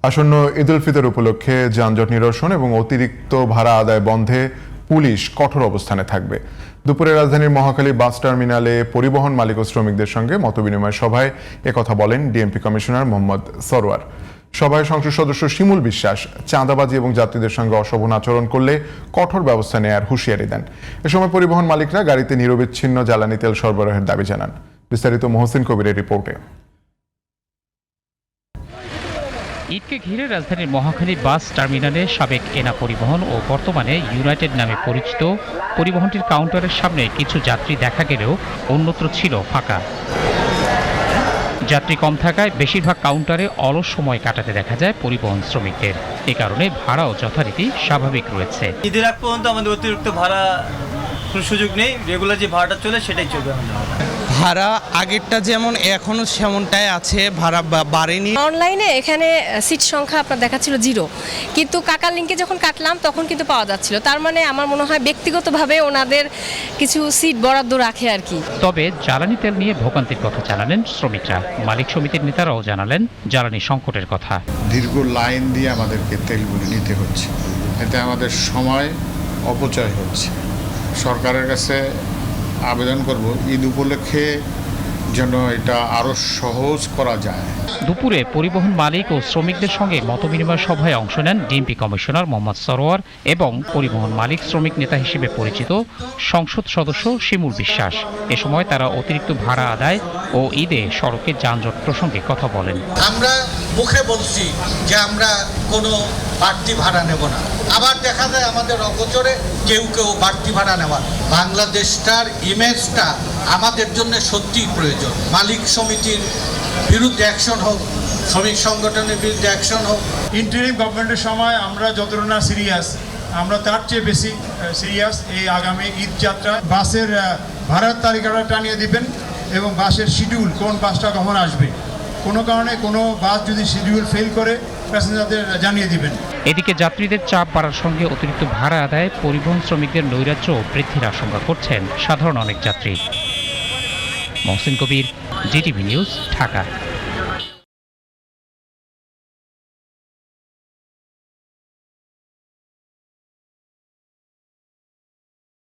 আসন্ন ঈদ উল ফিতর উপলক্ষে যানজট নিরসন এবং অতিরিক্ত ভাড়া আদায় বন্ধে পুলিশ কঠোর অবস্থানে থাকবে। দুপুরে রাজধানীর মহাখালী বাস টার্মিনালে পরিবহন মালিক ও শ্রমিকদের সঙ্গে মতবিনিময় সভায় একথা বলেন ডিএমপি কমিশনার মোহাম্মদ সরওয়ার। সভায় সংসদ সদস্য শিমুল বিশ্বাস চাঁদাবাজি এবং যাত্রীদের সঙ্গে অশোভন আচরণ করলে কঠোর ব্যবস্থা নেয়ার হুঁশিয়ারি দেন। এ সময় পরিবহন মালিকরা গাড়িতে নিরবিচ্ছিন্ন জ্বালানি তেল সরবরাহের দাবি জানান। বিস্তারিত মহসিন কবিরের রিপোর্টে। ঈদকে ঘিরে রাজধানীর মহাখালী বাস টার্মিনালে সাবেক এনা পরিবহন ও বর্তমানে ইউনাইটেড নামে পরিচিত পরিবহনটির কাউন্টারের সামনে কিছু যাত্রী দেখা গেলেও অন্যত্র ছিল ফাঁকা। যাত্রী কম থাকায় বেশিরভাগ কাউন্টারে অলস সময় কাটাতে দেখা যায় পরিবহন শ্রমিকদের। এ কারণে ভাড়াও যথারীতি স্বাভাবিক রয়েছে। ঈদের আগ পর্যন্ত আমাদের অতিরিক্ত ভাড়া কোনো সুযোগ নেই, রেগুলার যে ভাড়াটা চলে সেটাই চলবে। ভাড়া আগেরটা যেমন এখনো সেমনটাই আছে, ভাড়া বাড়েনি। অনলাইনে এখানে সিট সংখ্যা আপনার দেখাচ্ছিল 0, কিন্তু কাকার লিঙ্কে যখন কাটলাম তখন কিন্তু পাওয়া যাচ্ছিল। তার মানে আমার মনে হয় ব্যক্তিগতভাবে ওনাদের কিছু সিট বরাদ্দ রাখে আর কি। তবে জ্বালানি তেল নিয়ে ভোগান্তির কথা জানালেন শ্রমিকরা। মালিক সমিতির নেতারাও জানালেন জ্বালানি সংকটের কথা। দীর্ঘ লাইন দিয়ে আমাদেরকে তেলগুলি নিতে হচ্ছে, এতে আমাদের সময় অপচয় হচ্ছে। সরকারের কাছে আবেদন করব ঈদ উপলক্ষে যেন এটা আরো সহজ করা যায়। দুপুরে পরিবহন মালিক ও শ্রমিকদের সঙ্গে মতবিনিময় সভায় অংশ নেন ডিএমপি কমিশনার মোহাম্মদ সরওয়ার এবং পরিবহন মালিক শ্রমিক নেতা হিসেবে পরিচিত সংসদ সদস্য শিমুল বিশ্বাস। এ সময় তারা অতিরিক্ত ভাড়া আদায় ও ঈদে সড়কে যানজট প্রসঙ্গে কথা বলেন। আমরা মুখে বলছি যে আমরা কোনো বাড়তি ভাড়া নেব না, আবার দেখা যায় আমাদের অগোচরে কেউ বাড়তি ভাড়া নেওয়া। বাংলাদেশটার ইমেজটা আমাদের জন্য সত্যিই প্রয়োজন। মালিক সমিতির বিরুদ্ধে অ্যাকশন হোক, শ্রমিক সংগঠনের বিরুদ্ধে অ্যাকশন হোক। ইন্টারিম গভর্নমেন্টের সময় আমরা যতটা না সিরিয়াস, আমরা তার চেয়ে বেশি সিরিয়াস এই আগামী ঈদ যাত্রা। বাসের ভাড়ার তালিকাটা টানিয়ে দিবেন এবং বাসের শিডিউল, কোন বাসটা কখন আসবে, কোনো কারণে কোনো বাস যদি শিডিউল ফেল করে প্যাসেঞ্জারদের জানিয়ে দিবেন। এদিকে যাত্রীদের চাপ বাড়ার সঙ্গে অতিরিক্ত ভাড়া আদায় পরিবহন শ্রমিকদের নৈরাজ্য বৃদ্ধির আশঙ্কা করছেন সাধারণ অনেক যাত্রী। মহসিন কবির, জিটিভি নিউজ, ঢাকা।